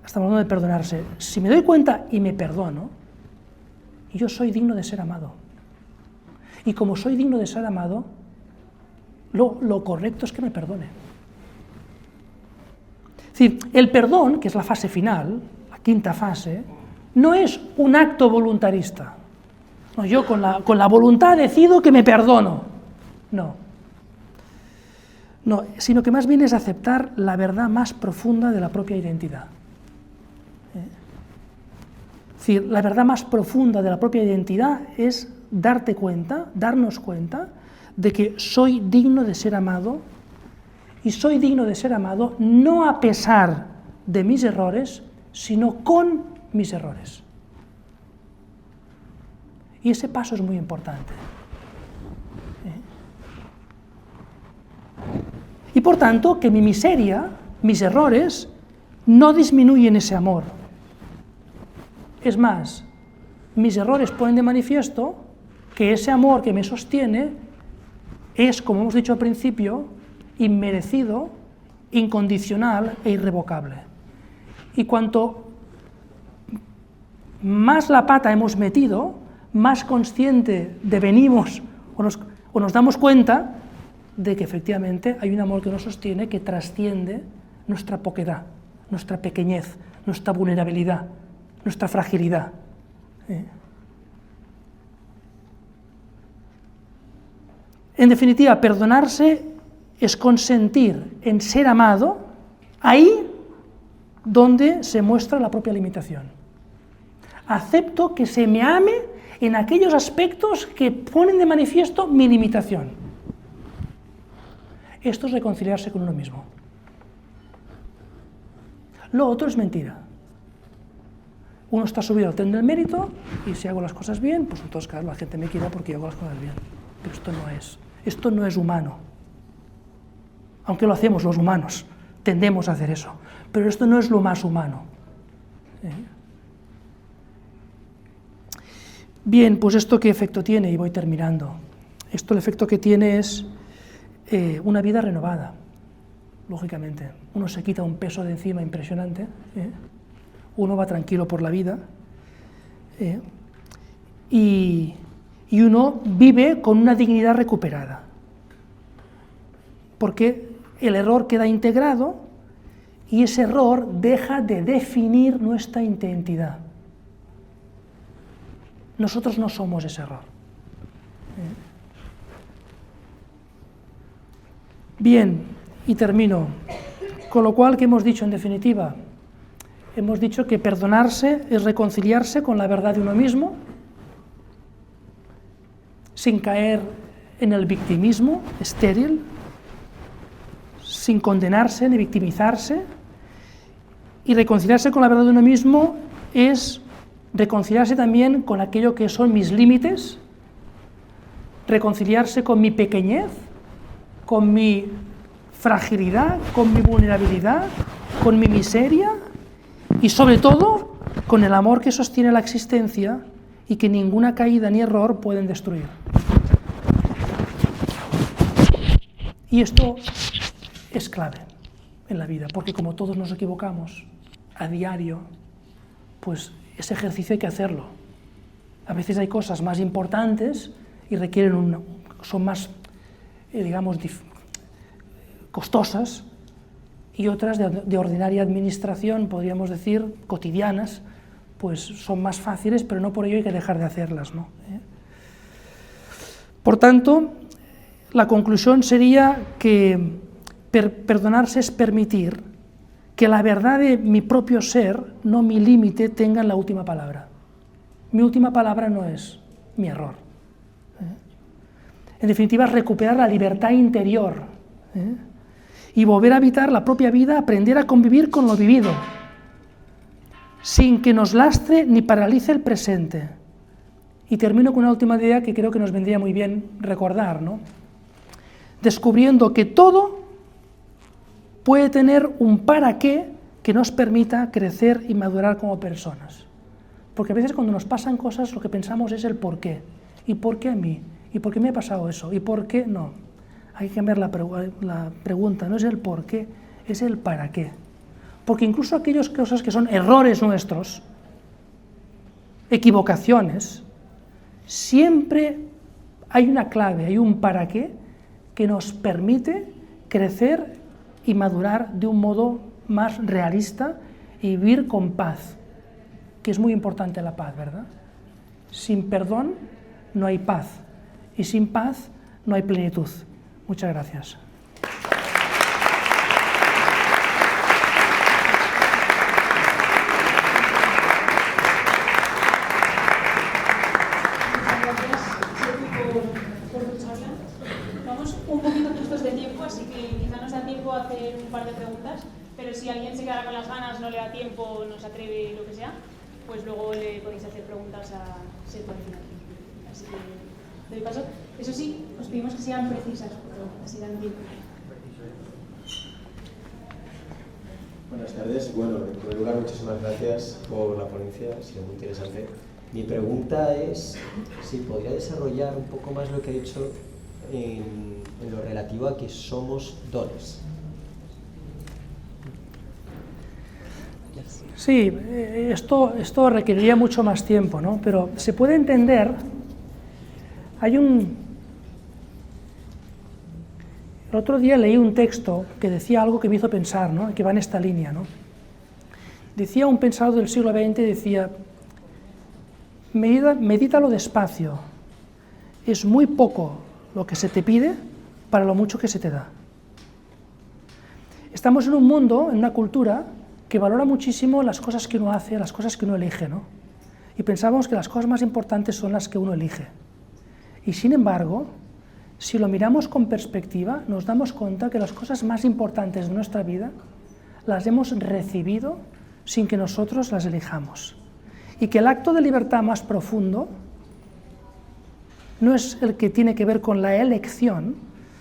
estamos hablando de perdonarse, si me doy cuenta y me perdono, yo soy digno de ser amado. Y como soy digno de ser amado, lo correcto es que me perdone. Es decir, el perdón, que es la fase final, la 5ª fase, no es un acto voluntarista. No, yo con la voluntad decido que me perdono. No, sino que más bien es aceptar la verdad más profunda de la propia identidad. Es decir, la verdad más profunda de la propia identidad es darnos cuenta de que soy digno de ser amado, y soy digno de ser amado no a pesar de mis errores, sino con mis errores. Y ese paso es muy importante. Y por tanto, que mi miseria, mis errores, no disminuyen ese amor. Es más, mis errores ponen de manifiesto que ese amor que me sostiene es, como hemos dicho al principio, inmerecido, incondicional e irrevocable. Y cuanto más la pata hemos metido, más consciente devenimos o nos damos cuenta de que efectivamente hay un amor que nos sostiene, que trasciende nuestra poquedad, nuestra pequeñez, nuestra vulnerabilidad, nuestra fragilidad. En definitiva, perdonarse es consentir en ser amado ahí donde se muestra la propia limitación. Acepto que se me ame en aquellos aspectos que ponen de manifiesto mi limitación. Esto es reconciliarse con uno mismo. Lo otro es mentira. Uno está subido al tren del mérito y si hago las cosas bien, pues entonces claro, la gente me quiere porque hago las cosas bien. Pero esto no es humano. Aunque lo hacemos los humanos, tendemos a hacer eso. Pero esto no es lo más humano. Bien, pues ¿esto qué efecto tiene? Y voy terminando. Esto el efecto que tiene es una vida renovada, lógicamente. Uno se quita un peso de encima impresionante, uno va tranquilo por la vida, y y uno vive con una dignidad recuperada, porque el error queda integrado y ese error deja de definir nuestra identidad. Nosotros no somos ese error. Bien, y termino. Con lo cual, ¿qué hemos dicho en definitiva? Hemos dicho que perdonarse es reconciliarse con la verdad de uno mismo, sin caer en el victimismo estéril, sin condenarse ni victimizarse, y reconciliarse con la verdad de uno mismo es reconciliarse también con aquello que son mis límites, reconciliarse con mi pequeñez, con mi fragilidad, con mi vulnerabilidad, con mi miseria y sobre todo con el amor que sostiene la existencia y que ninguna caída ni error pueden destruir. Y esto es clave en la vida, porque como todos nos equivocamos a diario, pues ese ejercicio hay que hacerlo. A veces hay cosas más importantes y requieren son más, digamos, costosas, y otras de ordinaria administración, podríamos decir, cotidianas, pues son más fáciles, pero no por ello hay que dejar de hacerlas, ¿no? Por tanto, la conclusión sería que perdonarse es permitir que la verdad de mi propio ser, no mi límite, tengan la última palabra. Mi última palabra no es mi error. En definitiva, es recuperar la libertad interior y volver a habitar la propia vida, aprender a convivir con lo vivido, sin que nos lastre ni paralice el presente. Y termino con una última idea que creo que nos vendría muy bien recordar, ¿no? Descubriendo que todo puede tener un para qué que nos permita crecer y madurar como personas. Porque a veces cuando nos pasan cosas lo que pensamos es el por qué. ¿Y por qué a mí? ¿Y por qué me ha pasado eso? ¿Y por qué no? Hay que cambiar la pregunta, no es el por qué, es el para qué. Porque incluso aquellas cosas que son errores nuestros, equivocaciones, siempre hay una clave, hay un para qué que nos permite crecer y madurar de un modo más realista y vivir con paz, que es muy importante la paz, ¿verdad? Sin perdón no hay paz, y sin paz no hay plenitud. Muchas gracias. Un poquito justos de tiempo, así que quizá nos da tiempo a hacer un par de preguntas, pero si alguien se queda con las ganas, no le da tiempo, no se atreve, lo que sea, pues luego le podéis hacer preguntas a Seto al final. Así que doy paso. Eso sí, os pedimos que sean precisas, porque así dan tiempo. Buenas tardes. Bueno, en primer lugar, muchísimas gracias por la ponencia, ha sido muy interesante. Mi pregunta es si podría desarrollar un poco más lo que ha dicho en lo relativo a que somos dones. Sí, esto requeriría mucho más tiempo, ¿no? Pero se puede entender, el otro día leí un texto que decía algo que me hizo pensar, ¿no? Que va en esta línea, ¿no? Decía un pensador del siglo XX, decía, medítalo despacio, es muy poco lo que se te pide para lo mucho que se te da. Estamos en un mundo, en una cultura, que valora muchísimo las cosas que uno hace, las cosas que uno elige, ¿no? Y pensamos que las cosas más importantes son las que uno elige. Y sin embargo, si lo miramos con perspectiva, nos damos cuenta que las cosas más importantes de nuestra vida las hemos recibido sin que nosotros las elijamos. Y que el acto de libertad más profundo no es el que tiene que ver con la elección,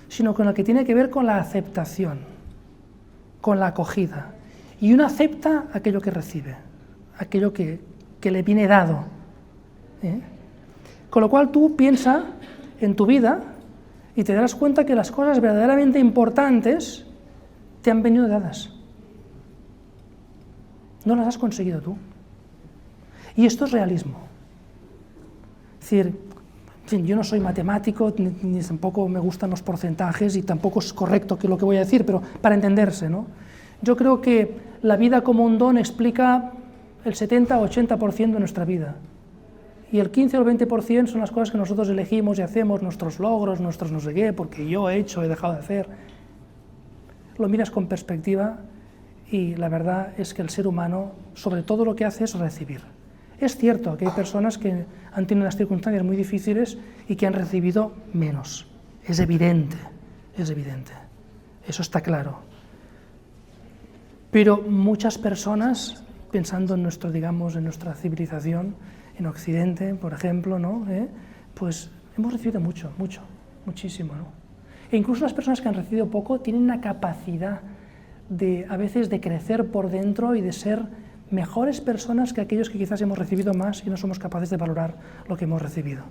sino con el que tiene que ver con la aceptación, con la acogida. Y uno acepta aquello que recibe, aquello que le viene dado. Con lo cual tú piensa en tu vida y te darás cuenta que las cosas verdaderamente importantes te han venido dadas. No las has conseguido tú. Y esto es realismo. Es decir, En fin, yo no soy matemático, ni tampoco me gustan los porcentajes, y tampoco es correcto que lo que voy a decir, pero para entenderse, ¿no? Yo creo que la vida como un don explica el 70 o 80% de nuestra vida. Y el 15 o el 20% son las cosas que nosotros elegimos y hacemos, nuestros logros, nuestros no sé qué, porque yo he hecho, he dejado de hacer. Lo miras con perspectiva y la verdad es que el ser humano, sobre todo lo que hace es recibir. Es cierto que hay personas que han tenido unas circunstancias muy difíciles y que han recibido menos. Es evidente, eso está claro. Pero muchas personas, pensando en en nuestra civilización, en Occidente, por ejemplo, ¿no? Pues hemos recibido muchísimo, ¿no? E incluso las personas que han recibido poco tienen una capacidad a veces de crecer por dentro y de ser mejores personas que aquellos que quizás hemos recibido más y no somos capaces de valorar lo que hemos recibido.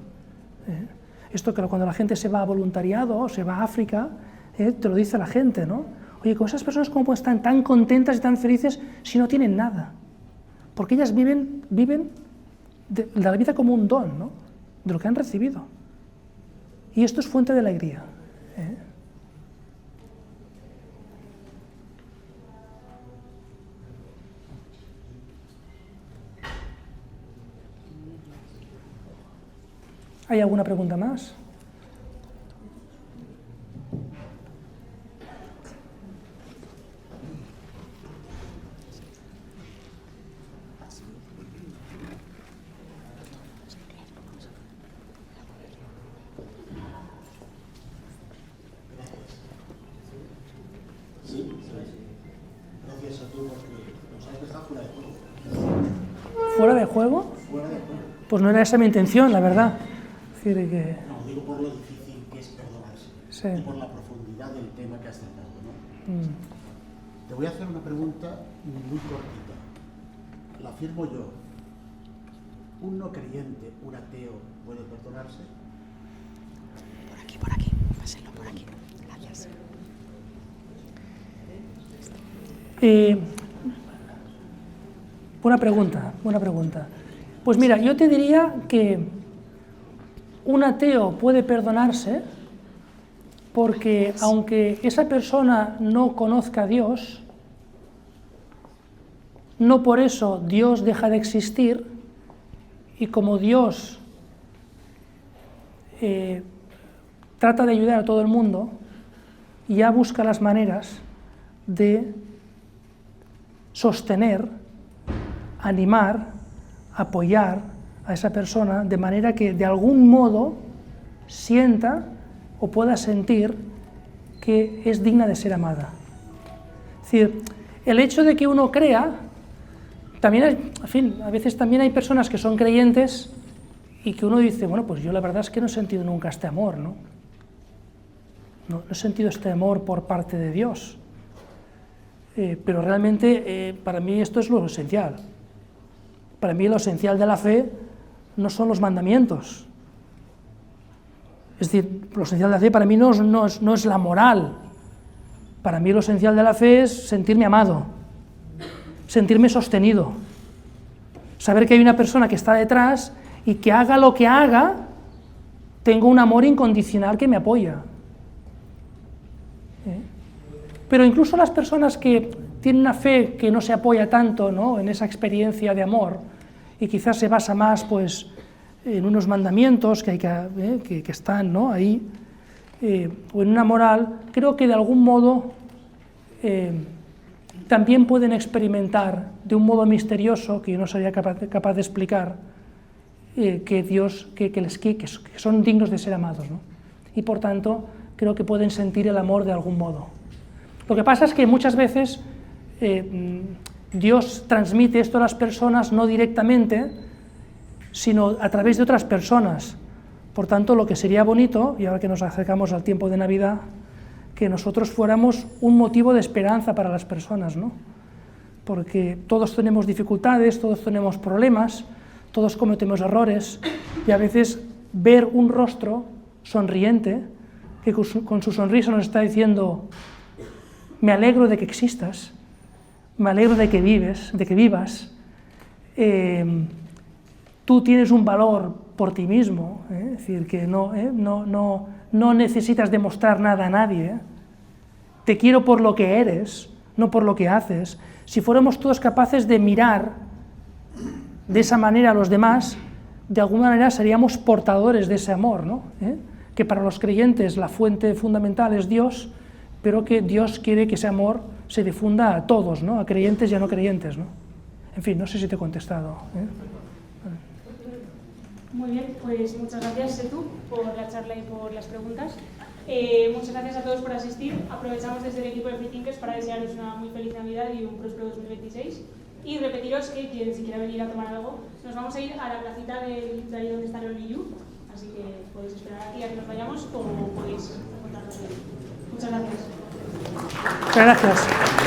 Esto que cuando la gente se va a voluntariado o se va a África, te lo dice la gente, ¿no? Oye, con esas personas cómo están tan contentas y tan felices si no tienen nada. Porque ellas viven de la vida como un don, ¿no? De lo que han recibido. Y esto es fuente de alegría. ¿Hay alguna pregunta más? Gracias a tú porque nos has dejado fuera de juego. ¿Fuera de juego? Fuera de juego. Pues no era esa mi intención, la verdad. Es decir, que... No, digo por lo difícil que es perdonarse. Sí. Y por la profundidad del tema que has tratado, ¿no? Te voy a hacer una pregunta muy cortita. La afirmo yo. ¿Un no creyente, un ateo, puede perdonarse? Por aquí, pásenlo por aquí. Gracias. Buena pregunta. Pues mira, yo te diría que un ateo puede perdonarse porque aunque esa persona no conozca a Dios, no por eso Dios deja de existir, y como Dios trata de ayudar a todo el mundo, ya busca las maneras de sostener, animar, apoyar a esa persona de manera que de algún modo sienta o pueda sentir que es digna de ser amada. Es decir, el hecho de que uno crea, también hay, en fin, a veces también hay personas que son creyentes y que uno dice, bueno, pues yo la verdad es que no he sentido nunca este amor, ¿no? No he sentido este amor por parte de Dios. Pero realmente para mí esto es lo esencial. Para mí lo esencial de la fe no son los mandamientos. Es decir, lo esencial de la fe para mí no es la moral. Para mí lo esencial de la fe es sentirme amado, sentirme sostenido, saber que hay una persona que está detrás y que haga lo que haga, tengo un amor incondicional que me apoya. Pero incluso las personas que tienen una fe que no se apoya tanto, ¿no?, en esa experiencia de amor y quizás se basa más pues, en unos mandamientos que están, ¿no?, ahí, o en una moral, creo que de algún modo también pueden experimentar de un modo misterioso, que yo no sería capaz de explicar, que Dios, que son dignos de ser amados, ¿no? Y por tanto creo que pueden sentir el amor de algún modo. Lo que pasa es que muchas veces Dios transmite esto a las personas no directamente, sino a través de otras personas. Por tanto, lo que sería bonito, y ahora que nos acercamos al tiempo de Navidad, que nosotros fuéramos un motivo de esperanza para las personas, ¿no? Porque todos tenemos dificultades, todos tenemos problemas, todos cometemos errores, y a veces ver un rostro sonriente, que con su sonrisa nos está diciendo: me alegro de que existas, me alegro de que vivas, tú tienes un valor por ti mismo, es decir, que no necesitas demostrar nada a nadie. Te quiero por lo que eres, no por lo que haces. Si fuéramos todos capaces de mirar de esa manera a los demás, de alguna manera seríamos portadores de ese amor, ¿no? Que para los creyentes la fuente fundamental es Dios, pero que Dios quiere que ese amor se difunda a todos, ¿no? A creyentes y a no creyentes, ¿no? En fin, no sé si te he contestado. Muy bien, pues muchas gracias, Setu, por la charla y por las preguntas. Muchas gracias a todos por asistir. Aprovechamos desde el equipo de Free Thinkers para desearos una muy feliz Navidad y un próspero 2026. Y repetiros que quien si quiera venir a tomar algo, nos vamos a ir a la placita de ahí donde está el Only. Así que podéis esperar aquí a que nos vayamos o podéis encontrarnos ahí. Muchas gracias. Muchas gracias.